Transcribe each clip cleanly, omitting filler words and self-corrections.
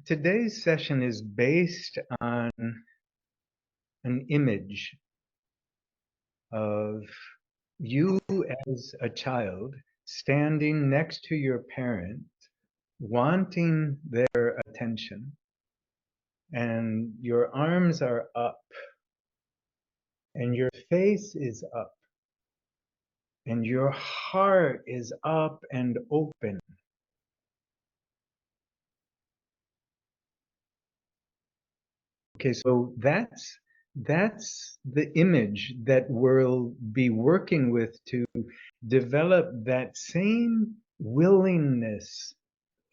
today's session is based on an image of you as a child standing next to your parent, wanting their attention, and your arms are up, and your face is up, and your heart is up and open. Okay, so that's the image that we'll be working with to develop that same willingness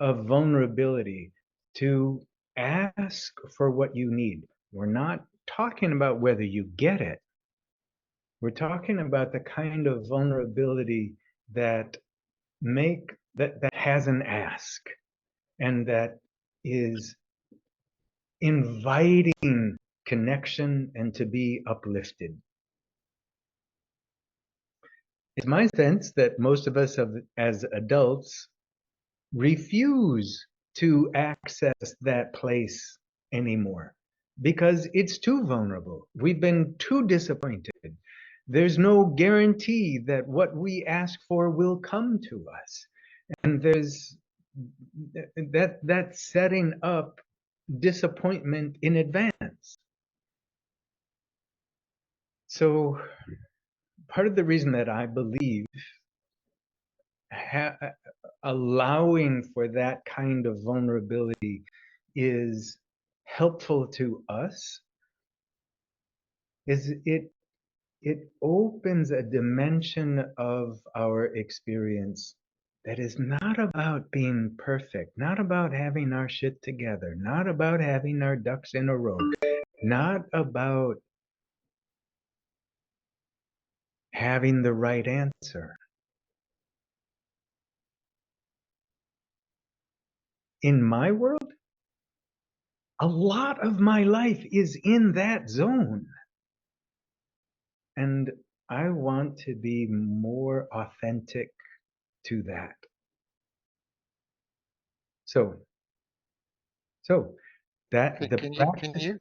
of vulnerability to ask for what you need. We're not talking about whether you get it. We're talking about the kind of vulnerability that that has an ask and that is inviting connection and to be uplifted. It's my sense that most of us as adults refuse to access that place anymore because it's too vulnerable. We've been too disappointed. There's no guarantee that what we ask for will come to us. And there's that's setting up disappointment in advance. So part of the reason that I believe allowing for that kind of vulnerability is helpful to us is it opens a dimension of our experience that is not about being perfect, not about having our shit together, not about having our ducks in a row, not about having the right answer. In my world, a lot of my life is in that zone. And I want to be more authentic to that. So that Can, the can you can practice. you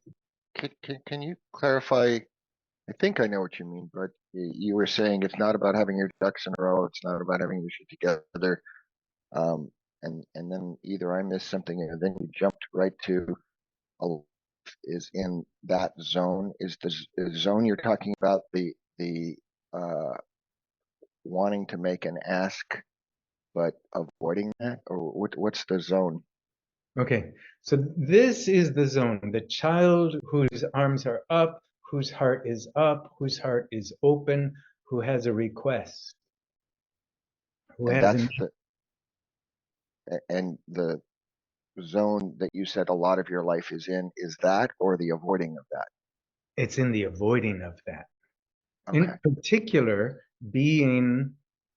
can you clarify? I think I know what you mean, but you were saying it's not about having your ducks in a row. It's not about having your shit together. Um, and then either I missed something, and then you jumped right to a is in that zone. Is the zone you're talking about the uh, wanting to make an ask but avoiding that, or what's the zone? Okay, so this is the zone, the child whose arms are up, whose heart is up, whose heart is open, who has a request, who And has that's an, the zone that you said a lot of your life is in, is that or the avoiding of that? it's in the avoiding of that. In Okay. particular, being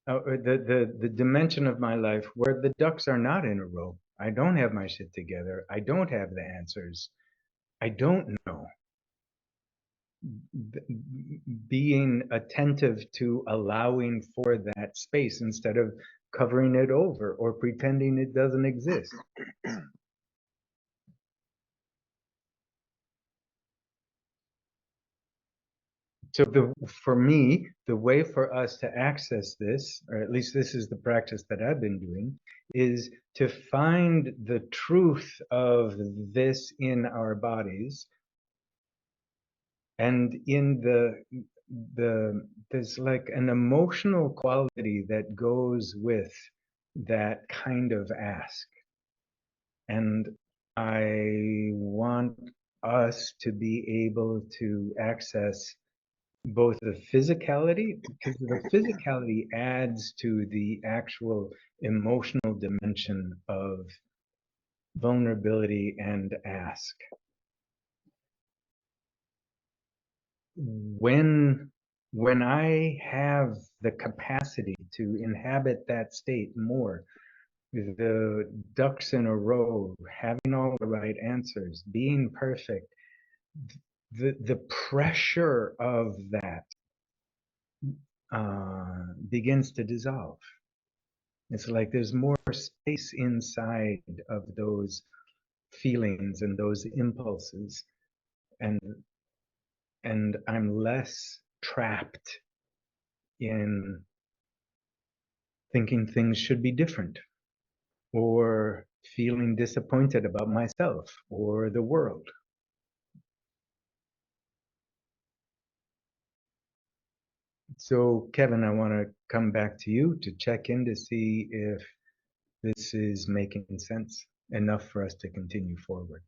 the dimension of my life where the ducks are not in a row. I don't have my shit together. I don't have the answers. I don't know. Being attentive to allowing for that space instead of covering it over or pretending it doesn't exist. So for me, the way for us to access this, or at least this is the practice that I've been doing, is to find the truth of this in our bodies and in there's like an emotional quality that goes with that kind of ask. And I want us to be able to access both the physicality, because the physicality adds to the actual emotional dimension of vulnerability and ask. When I have the capacity to inhabit that state more, the ducks in a row, having all the right answers, being perfect, the pressure of that begins to dissolve. It's like there's more space inside of those feelings and those impulses, and I'm less trapped in thinking things should be different, or feeling disappointed about myself or the world. So, Kevin, I want to come back to you to check in to see if this is making sense enough for us to continue forward.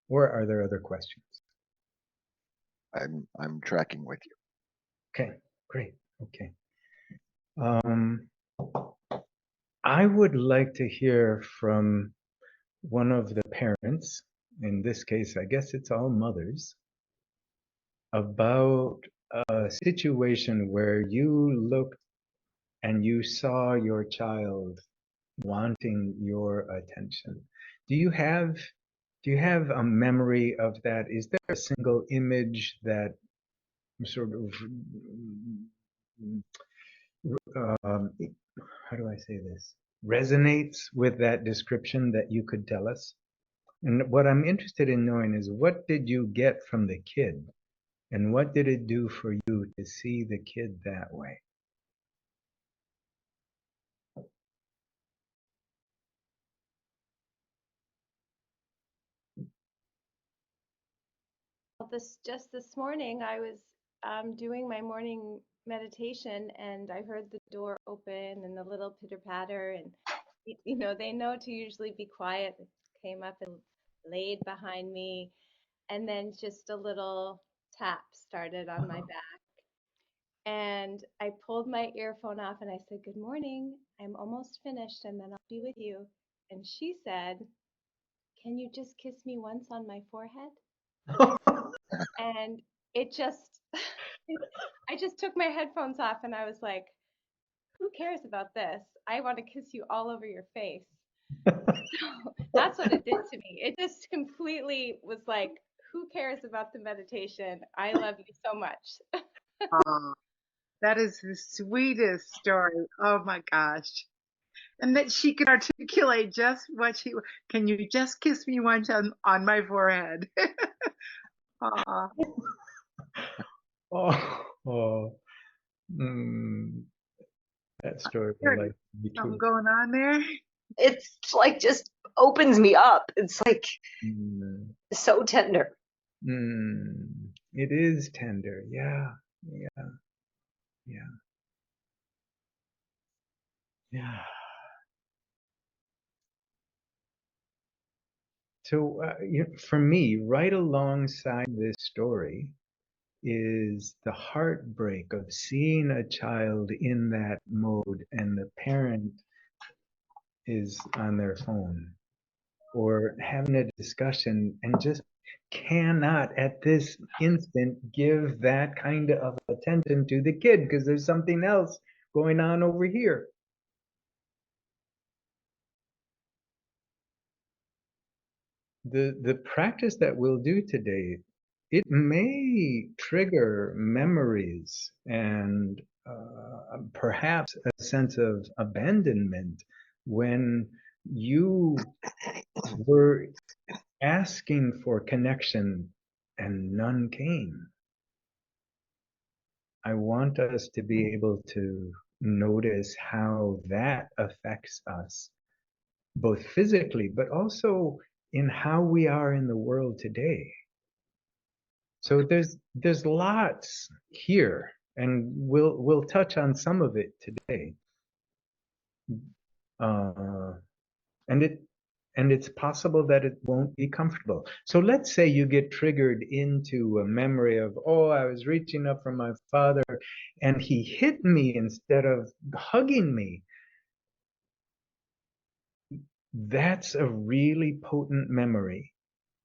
Or are there other questions? I'm tracking with you. Okay, great. Okay. Um, I would like to hear from one of the parents, in this case, I guess it's all mothers, about a situation where you looked and you saw your child wanting your attention. Do you have a memory of that? Is there a single image that sort of um, how do I say this, resonates with that description that you could tell us? And what I'm interested in knowing is, what did you get from the kid, and what did it do for you to see the kid that way? This morning, I was doing my morning meditation, and I heard the door open and the little pitter patter, and they know to usually be quiet. It came up and laid behind me, and then just a little tap started on my back, and I pulled my earphone off and I said, "Good morning. I'm almost finished, and then I'll be with you." And she said, "Can you just kiss me once on my forehead?" And it just I just took my headphones off and I was like, who cares about this? I want to kiss you all over your face. So that's what it did to me. It just completely was like, who cares about the meditation? I love you so much. Oh, that is the sweetest story. Oh my gosh. And that she can articulate just what can you just kiss me once on my forehead? Aw. Oh, oh, mm, that story would There's like to be something true. going on there. It's like just opens me up. It's like Mm, so tender. it is tender. Yeah, yeah, yeah, yeah. So, for me, right alongside this story is the heartbreak of seeing a child in that mode and the parent is on their phone, or having a discussion and just cannot at this instant give that kind of attention to the kid because there's something else going on over here. The practice that we'll do today, it may trigger memories and perhaps a sense of abandonment when you were asking for connection and none came. I want us to be able to notice how that affects us, both physically, but also in how we are in the world today. So there's lots here, and we'll touch on some of it today. Uh, and it's possible that it won't be comfortable. So let's say you get triggered into a memory of, oh, I was reaching up for my father and he hit me instead of hugging me. That's a really potent memory,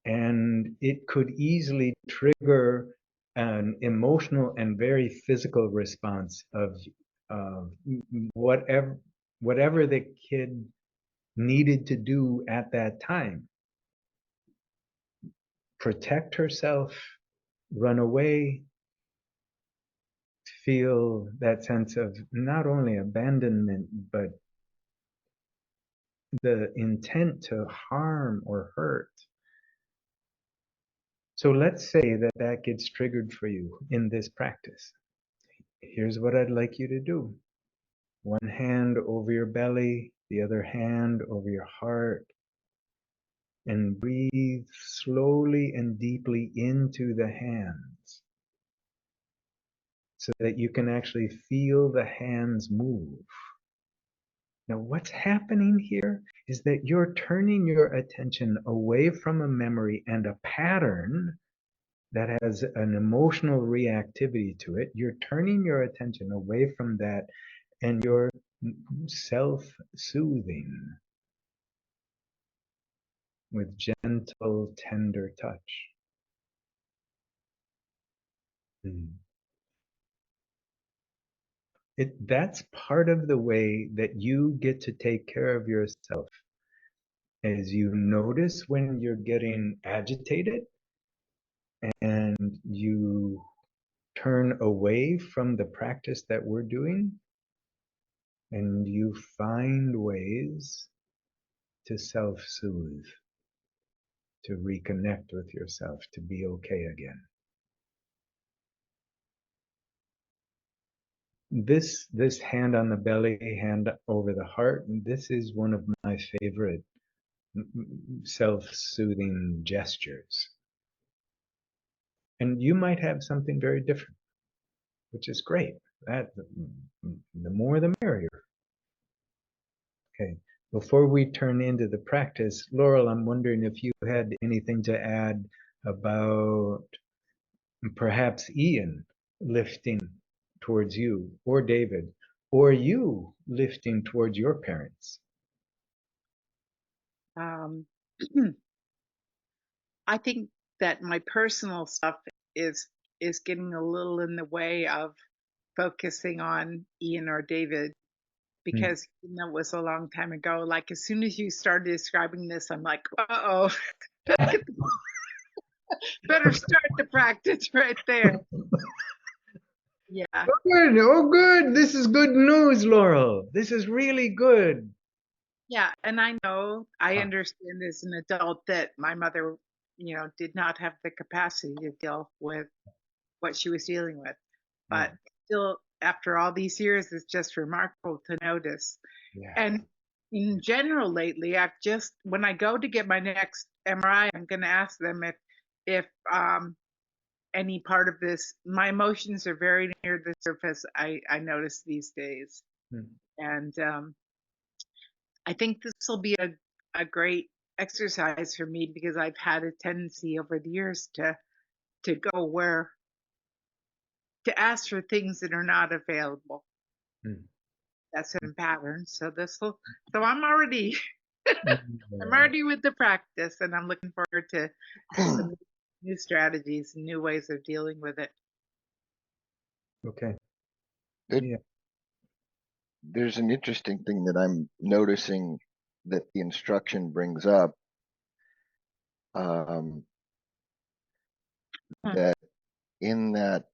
and it could easily trigger an emotional and very physical response of whatever the kid needed to do at that time. Protect herself, run away, feel that sense of not only abandonment, but the intent to harm or hurt. So let's say that that gets triggered for you in this practice. Here's what I'd like you to do. One hand over your belly, the other hand over your heart, and breathe slowly and deeply into the hands so that you can actually feel the hands move. Now, what's happening here is that you're turning your attention away from a memory and a pattern that has an emotional reactivity to it. You're turning your attention away from that and you're self-soothing with gentle, tender touch. That's part of the way that you get to take care of yourself. As you notice when you're getting agitated and you turn away from the practice that we're doing, and you find ways to self-soothe, to reconnect with yourself, to be okay again. This hand on the belly, hand over the heart, this is one of my favorite self-soothing gestures. And you might have something very different, which is great. That the more the merrier. Okay. Before we turn into the practice, Laurel, I'm wondering if you had anything to add about perhaps Ian lifting towards you, or David, or you lifting towards your parents. Um, I think that my personal stuff is getting a little in the way of focusing on Ian or David because it was a long time ago. Like as soon as you started describing this, I'm like, uh-oh, better start the practice right there. Yeah. Good. Oh, good. This is good news, Laurel. This is really good. Yeah, and I know, I understand as an adult that my mother, did not have the capacity to deal with what she was dealing with. But still, after all these years, it's just remarkable to notice. Yeah. And in general, lately, when I go to get my next MRI, I'm going to ask them if any part of this, my emotions are very near the surface. I notice these days, and I think this will be a great exercise for me because I've had a tendency over the years to go where to ask for things that are not available. That's a pattern. So I'm already I'm already with the practice, and I'm looking forward to some new strategies and new ways of dealing with it. Okay. Yeah. There's an interesting thing that I'm noticing that the instruction brings up, that in that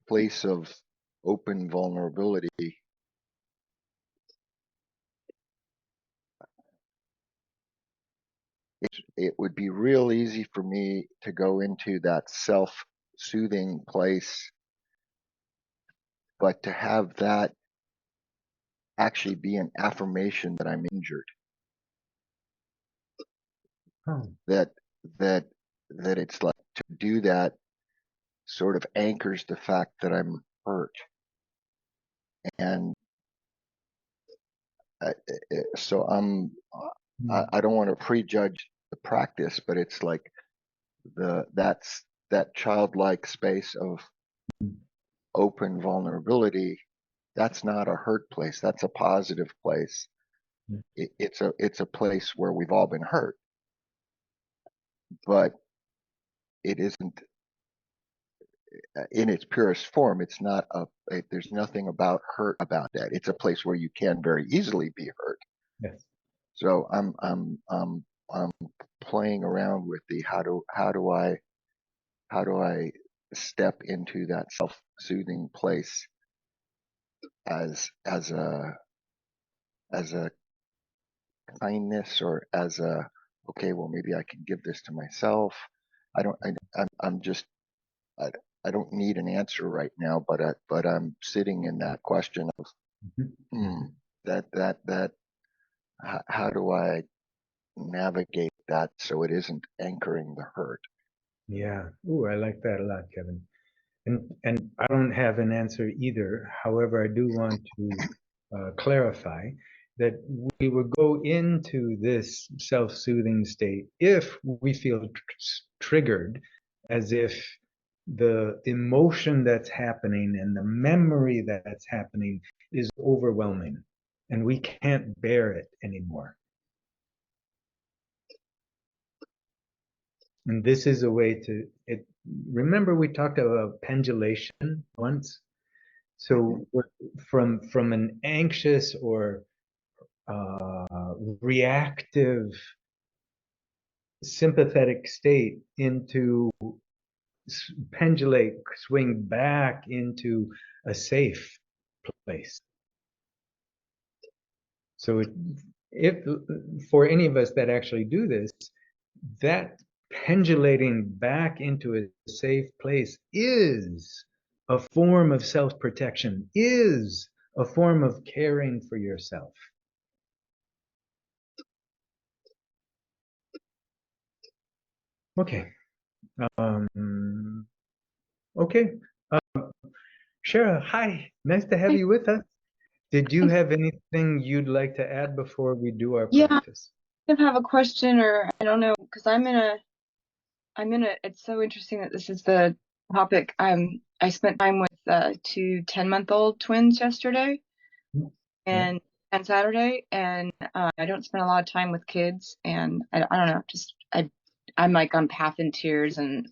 place of open vulnerability, it would be real easy for me to go into that self-soothing place, but to have that actually be an affirmation that I'm injured. That it's like to do that sort of anchors the fact that I'm hurt. And so I don't want to prejudge the practice, but it's like that's that childlike space of open vulnerability. That's not a hurt place. That's a positive place. It's a place where we've all been hurt, but it isn't in its purest form. It's not there's nothing about hurt about that. It's a place where you can very easily be hurt. Yes. So I'm playing around with the how do I step into that self-soothing place as a kindness or as a, okay, well, maybe I can give this to myself. I don't, I'm just, I, I don't need an answer right now, but I'm sitting in that question of, hmm, that, how do I navigate that so it isn't anchoring the hurt? Yeah. Ooh, I like that a lot, Kevin. And I don't have an answer either. However, I do want to clarify that we will go into this self-soothing state if we feel triggered, as if the emotion that's happening and the memory that's happening is overwhelming and we can't bear it anymore. And this is a way to it. Remember, we talked about pendulation once. So from an anxious or reactive sympathetic state into pendulate, swing back into a safe place. So if for any of us that actually do this, that pendulating back into a safe place is a form of self-protection, is a form of caring for yourself. Okay. Okay. Shara, hi. Nice to have you with us. Did you have anything you'd like to add before we do our Yeah, practice? I have a question, or I don't know, because it's so interesting that this is the topic. I spent time with two 10-month-old twins yesterday Yeah. and Saturday, and I don't spend a lot of time with kids, and I don't know, just I'm like I'm half in tears, and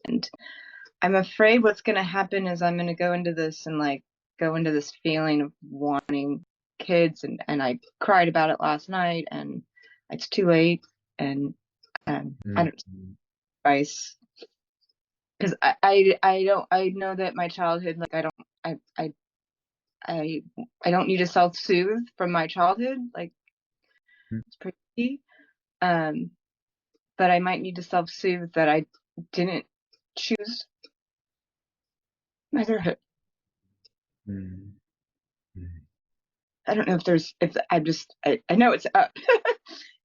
I'm afraid what's gonna happen is I'm gonna go into this and like go into this feeling of wanting kids, and I cried about it last night, and it's too late, and I don't Mhm. advice because I know that my childhood, like I I don't need to self-soothe from my childhood, like it's pretty key. um but I might need to self-soothe that I didn't choose motherhood. Mhm. Mhm. I don't know if I know it's up.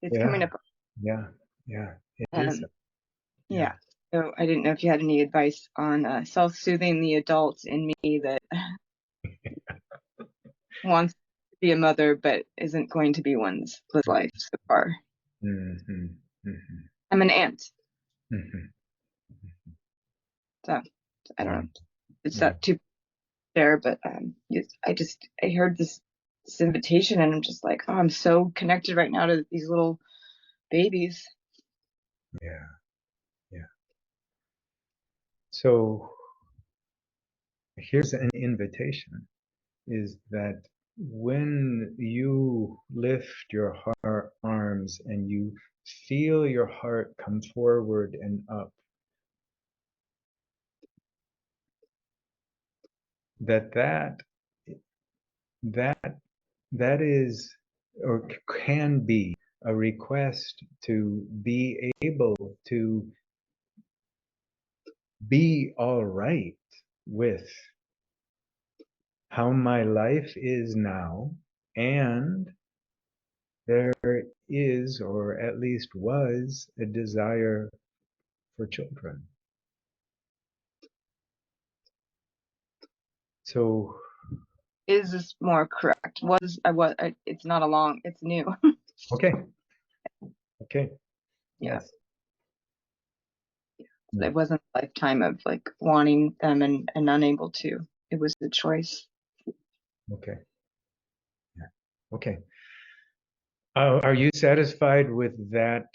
It's coming Yeah, up. yeah, yeah. It is. um Yeah. yeah, so I didn't know if you had any advice on self-soothing the adult in me that wants to be a mother but isn't going to be one with life so far. Mhm. Mhm. I'm an aunt, Mhm. so I don't know. Mhm. It's Mhm. up to there, but I heard this invitation, and I'm just like, oh, I'm so connected right now to these little babies. Yeah, yeah. So here's an invitation, is that when you lift your arms and you feel your heart come forward and up, that that that is or can be a request to be able to be all right with how my life is now, and there is, or at least was, a desire for children. So, Is this more correct? It's not a long, it's new. okay, okay, Yeah, yes. it wasn't a lifetime of like wanting them and unable to. It was the choice. Okay, yeah, okay. Are you satisfied with that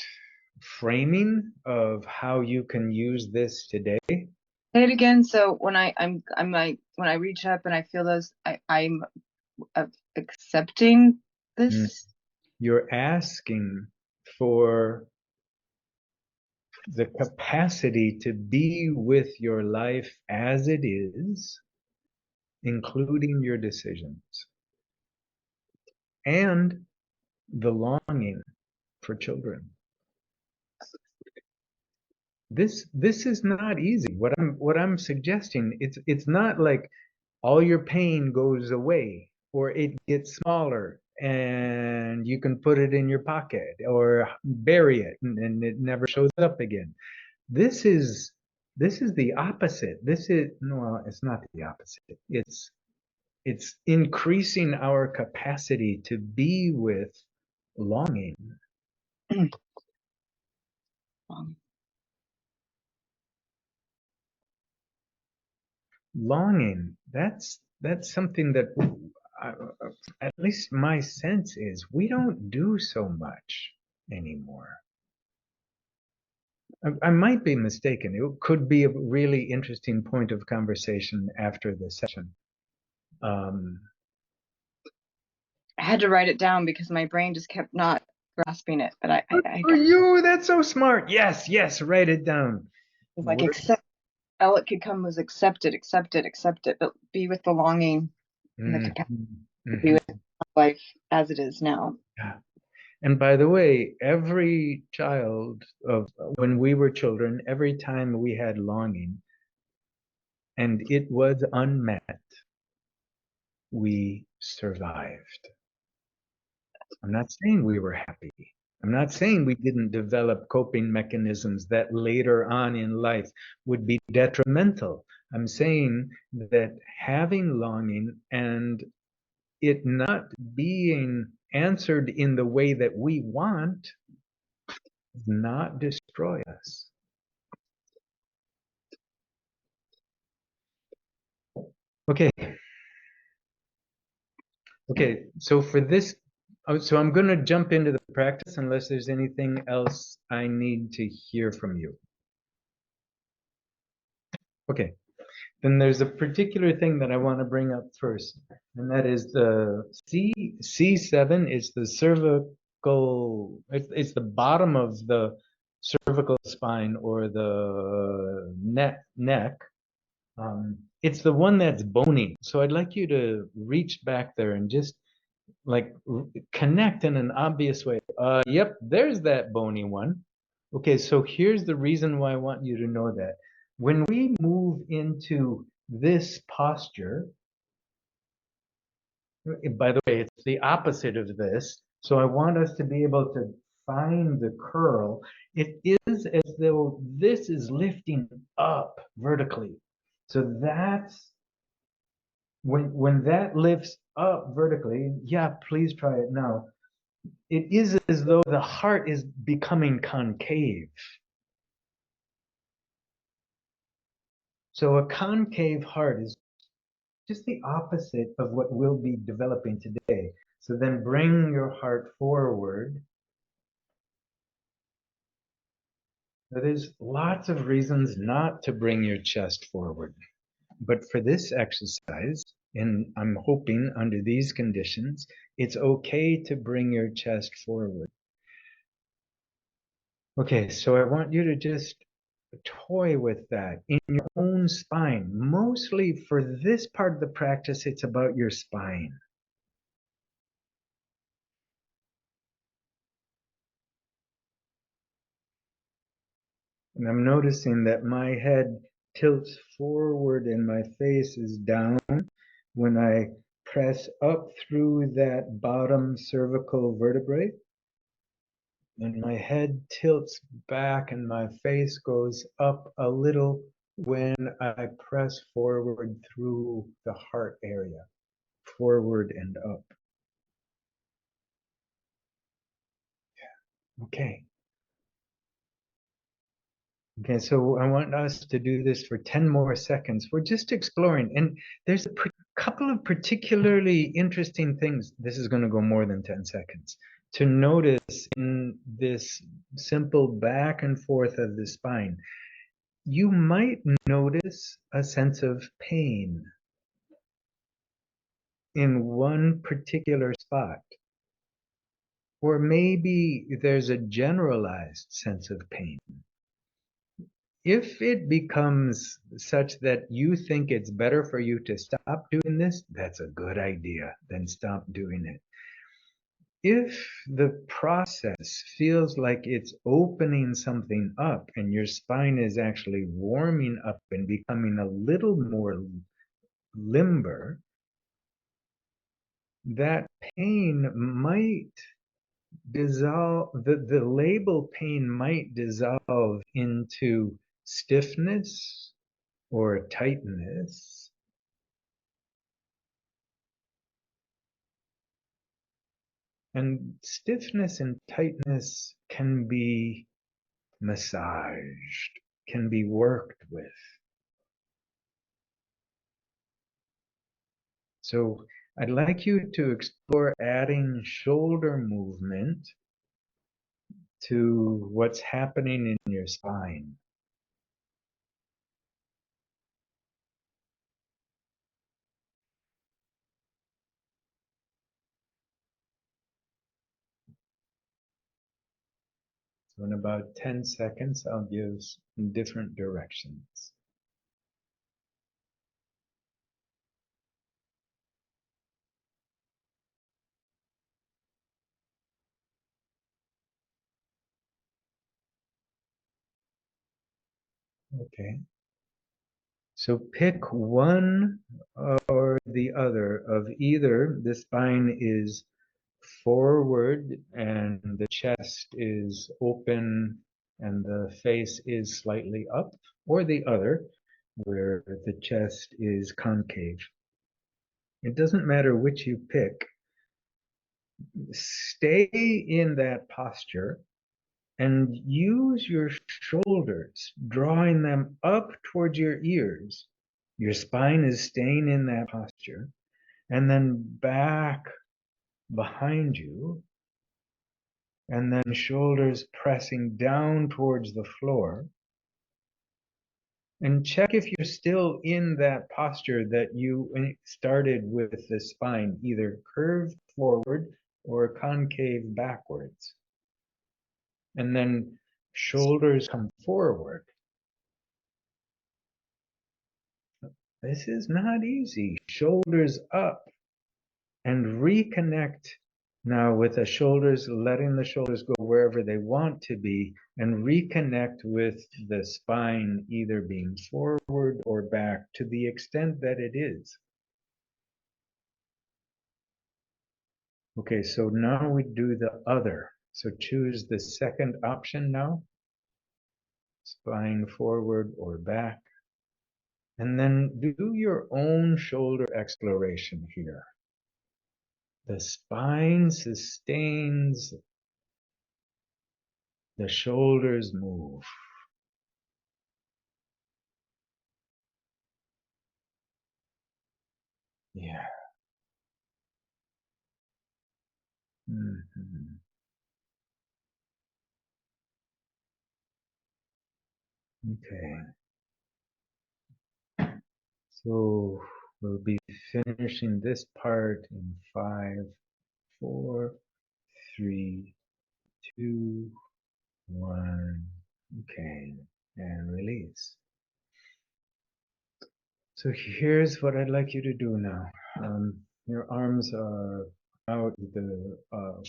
framing of how you can use this today? Say it again. So when I'm like when I reach up and I feel those, I'm accepting Mm. this. You're asking for the capacity to be with your life as it is, including your decisions, and the longing for children. This is not easy. What I'm suggesting, it's not like all your pain goes away or it gets smaller and you can put it in your pocket or bury it and it never shows up again. This is the opposite. This is no, it's not the opposite. It's increasing our capacity to be with longing. Longing, that's something that I, at least my sense is we don't do so much anymore. I might be mistaken. It could be a really interesting point of conversation after the session. I had to write it down because my brain just kept not grasping it. But I For you, that's so smart. Yes, write it down. was like, accept, all it could come was accept it, but be with the longing and the capacity to be with life as it is now. Yeah. And by the way, every child when we were children, every time we had longing and it was unmet, we survived. I'm not saying we were happy. I'm not saying we didn't develop coping mechanisms that later on in life would be detrimental. I'm saying that having longing and it not being answered in the way that we want does not destroy us. Okay. Okay, so for this, so I'm going to jump into the practice unless there's anything else I need to hear from you. Okay, then there's a particular thing that I want to bring up first, and that is the C7 is the cervical, it's the bottom of the cervical spine or the neck. It's the one that's bony. So I'd like you to reach back there and just like connect in an obvious way. Yep, there's that bony one. Okay, so here's the reason why I want you to know that. When we move into this posture, by the way, it's the opposite of this. So I want us to be able to find the curl. It is as though this is lifting up vertically. So that's when that lifts up vertically, yeah, please try it now. It is as though the heart is becoming concave. So a concave heart is just the opposite of what we'll be developing today. So then bring your heart forward. Now, there's lots of reasons not to bring your chest forward. But for this exercise, and I'm hoping under these conditions, it's okay to bring your chest forward. Okay, so I want you to just toy with that in your own spine. Mostly for this part of the practice, it's about your spine. And I'm noticing that my head tilts forward and my face is down when I press up through that bottom cervical vertebrae. And my head tilts back and my face goes up a little when I press forward through the heart area, forward and up. Okay. Okay, so I want us to do this for 10 more seconds. We're just exploring, and there's a couple of particularly interesting things. This is going to go more than 10 seconds. To notice in this simple back and forth of the spine, you might notice a sense of pain in one particular spot. Or maybe there's a generalized sense of pain. If it becomes such that you think it's better for you to stop doing this, that's a good idea. Then stop doing it. if the process feels like it's opening something up and your spine is actually warming up and becoming a little more limber, that pain might dissolve, the label pain might dissolve into stiffness or tightness. And stiffness and tightness can be massaged, can be worked with. So I'd like you to explore adding shoulder movement to what's happening in your spine. So in about 10 seconds, I'll give different directions. Okay. So pick one or the other of either the spine is forward and the chest is open and the face is slightly up, or the other where the chest is concave. It doesn't matter which you pick. Stay in that posture and use your shoulders, drawing them up towards your ears. Your spine is staying in that posture, and then back behind you, and then shoulders pressing down towards the floor. And check if you're still in that posture that you started with the spine, either curved forward or concave backwards. And then shoulders come forward. This is not easy. Shoulders up and reconnect now with the shoulders, letting the shoulders go wherever they want to be, and reconnect with the spine either being forward or back to the extent that it is. Okay, so now we do the other. So choose the second option now, spine forward or back. And then do your own shoulder exploration here. The spine sustains, the shoulders move. Yeah. Mm-hmm. Okay. So we'll be finishing this part in 5, 4, 3, 2, 1. Okay. And release. So here's what I'd like you to do now. Your arms are out, the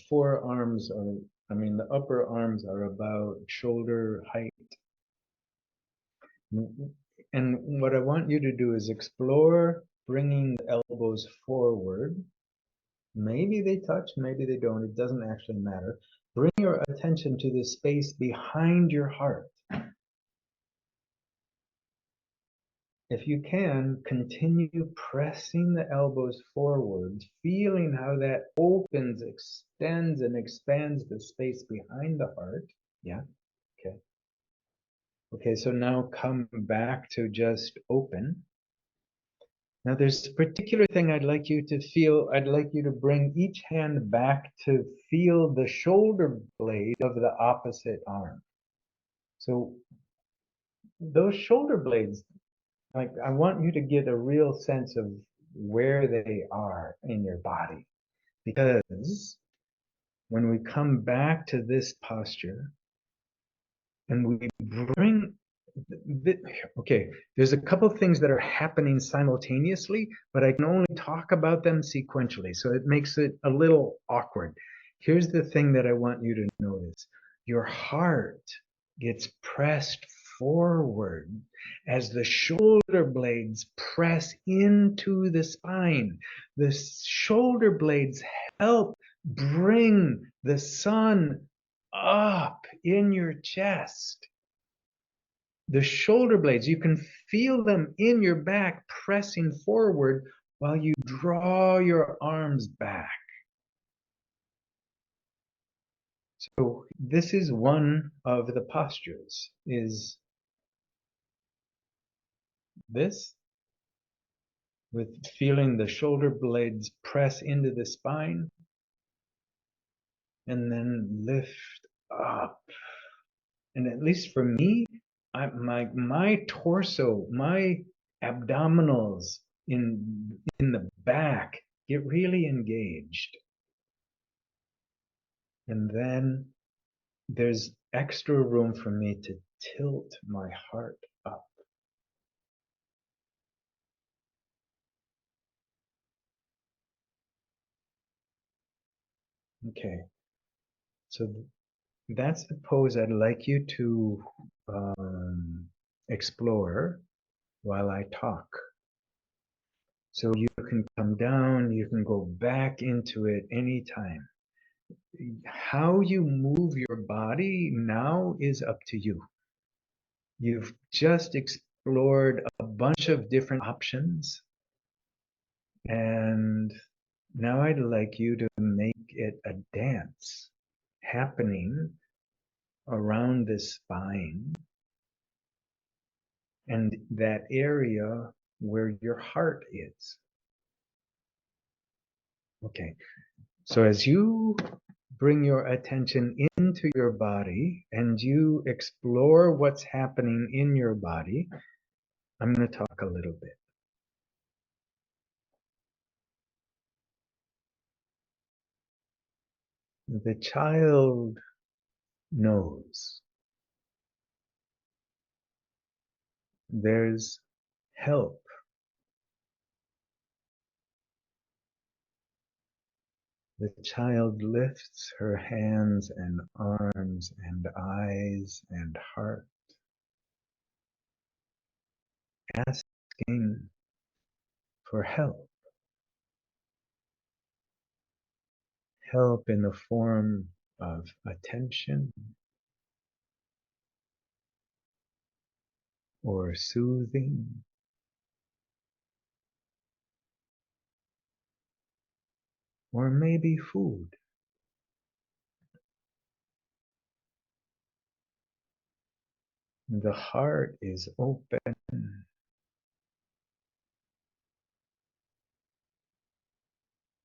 forearms are, the upper arms are about shoulder height. And what I want you to do is explore bringing the elbows forward. Maybe they touch, maybe they don't. It doesn't actually matter. Bring your attention to the space behind your heart. If you can, continue pressing the elbows forward, feeling how that opens, extends, and expands the space behind the heart. Yeah, okay. Okay, so now come back to just open. Now there's a particular thing I'd like you to feel. I'd like you to bring each hand back to feel the shoulder blade of the opposite arm. So those shoulder blades, like, I want you to get a real sense of where they are in your body. Because when we come back to this posture and we bring, okay, there's a couple of things that are happening simultaneously, but I can only talk about them sequentially. So it makes it a little awkward. Here's the thing that I want you to notice. Your heart gets pressed forward as the shoulder blades press into the spine. The shoulder blades help bring the sun up in your chest. The shoulder blades, you can feel them in your back pressing forward while you draw your arms back. So this is one of the postures, is this, with feeling the shoulder blades press into the spine and then lift up. And at least for me, my torso, my abdominals in the back get really engaged. And then there's extra room for me to tilt my heart up. Okay, so that's the pose I'd like you to explore while I talk. So you can come down, you can go back into it anytime. How you move your body now is up to you. You've just explored a bunch of different options, and now I'd like you to make it a dance happening around the spine and that area where your heart is. Okay, so as you bring your attention into your body and you explore what's happening in your body, I'm going to talk a little bit. The child knows there's help. The child lifts her hands and arms and eyes and heart, asking for help. Help in the form of attention or soothing or maybe food. The heart is open.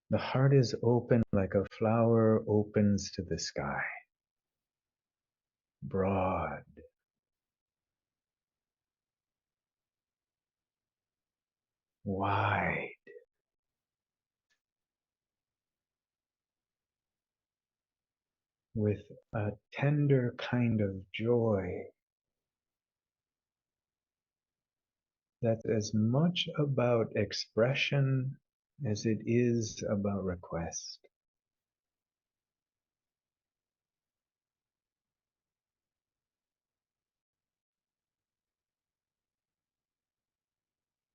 The heart is open like a flower opens to the sky. Broad. Wide. With a tender kind of joy that's as much about expression as it is about request.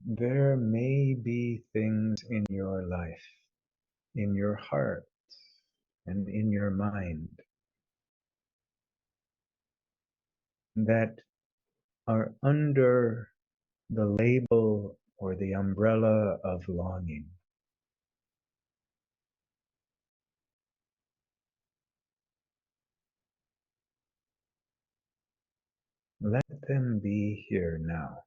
There may be things in your life, in your heart, and in your mind that are under the label or the umbrella of longing. Let them be here now.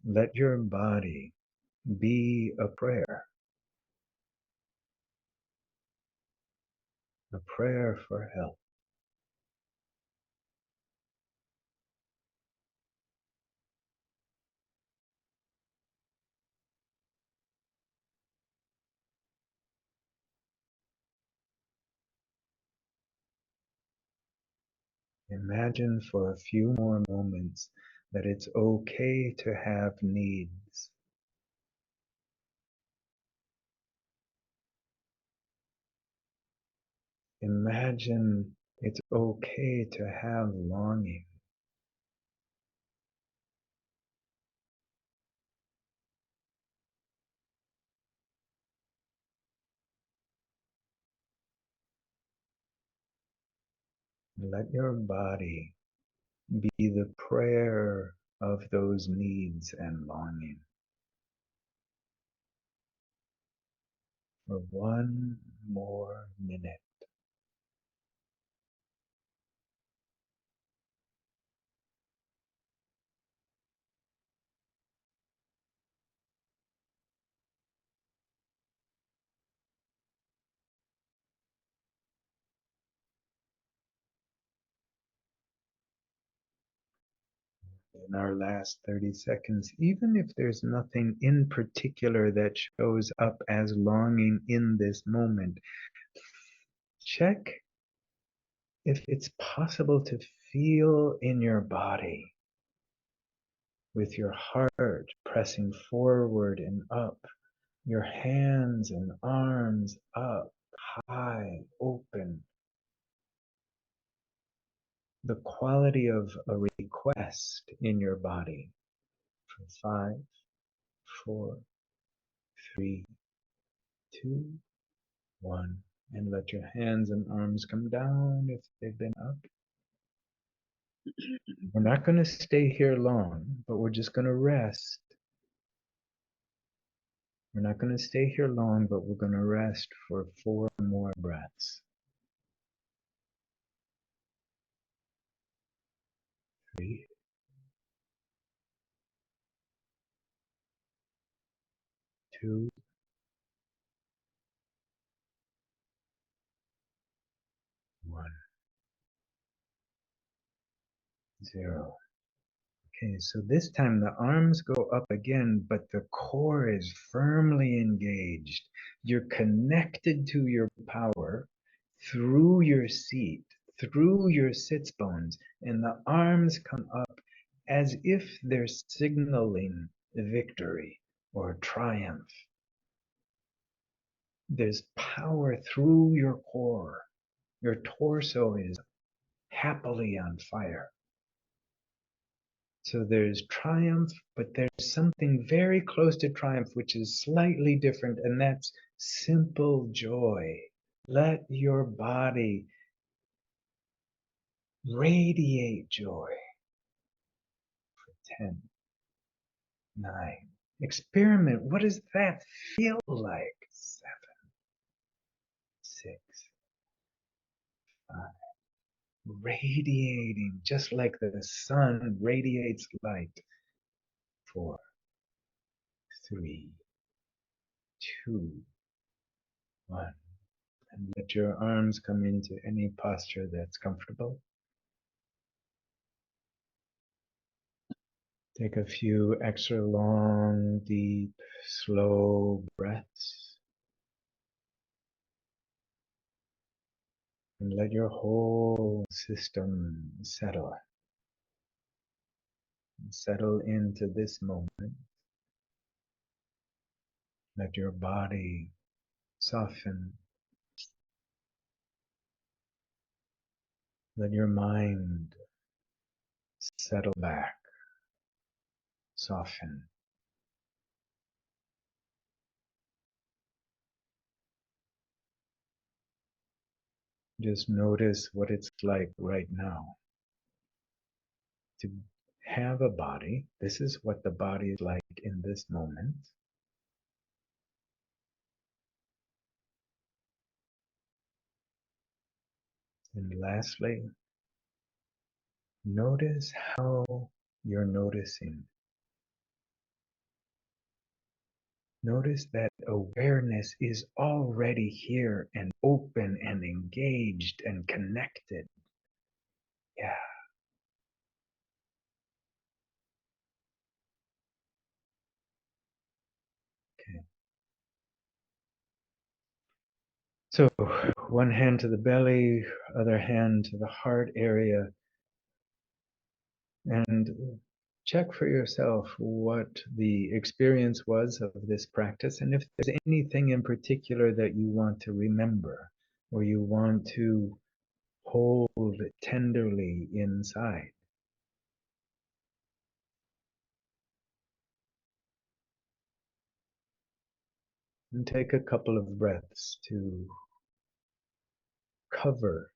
Let your body be a prayer for help. Imagine for a few more moments that it's okay to have needs. Imagine it's okay to have longing. Let your body be the prayer of those needs and longing. For one more minute. In our last 30 seconds, even if there's nothing in particular that shows up as longing in this moment, check if it's possible to feel in your body with your heart pressing forward and up, your hands and arms up, high, open. The quality of a request in your body for 5, 4, 3, 2, 1. And let your hands and arms come down if they've been up. We're not going to stay here long, but we're just going to rest. We're not going to stay here long, but we're going to rest for 4 more breaths. 3, 2, 1, 0. Okay, so this time the arms go up again, but the core is firmly engaged. You're connected to your power through your seat, through your sits bones, and the arms come up as if they're signaling victory or triumph. There's power through your core. Your torso is happily on fire. So there's triumph, but there's something very close to triumph, which is slightly different, and that's simple joy. Let your body radiate joy. 10, 9. Experiment. What does that feel like? 7, 6, 5. Radiating, just like the sun radiates light. 4, 3, 2, 1. And let your arms come into any posture that's comfortable. Take a few extra long, deep, slow breaths. And let your whole system settle. Settle into this moment. Let your body soften. Let your mind settle back, soften. Just notice what it's like right now to have a body. This is what the body is like in this moment. And lastly, notice how you're noticing. Notice that awareness is already here and open and engaged and connected. Yeah. Okay. So one hand to the belly, other hand to the heart area, and check for yourself what the experience was of this practice and if there's anything in particular that you want to remember. or you want to hold tenderly inside. And take a couple of breaths to cover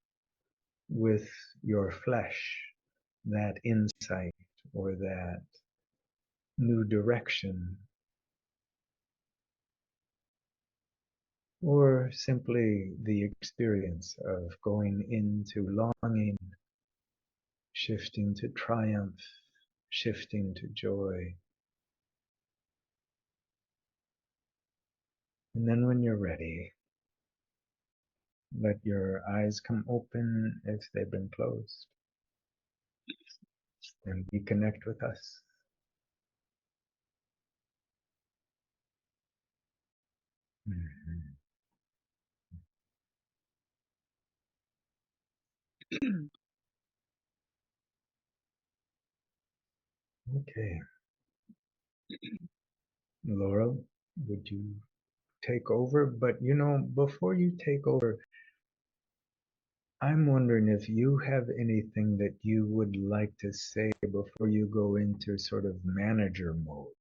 with your flesh that insight or that new direction, or simply the experience of going into longing, shifting to triumph, shifting to joy. And then when you're ready, let your eyes come open if they've been closed, and reconnect with us. Mhm. Okay. Laurel, would you take over? But before you take over, I'm wondering if you have anything that you would like to say before you go into sort of manager mode.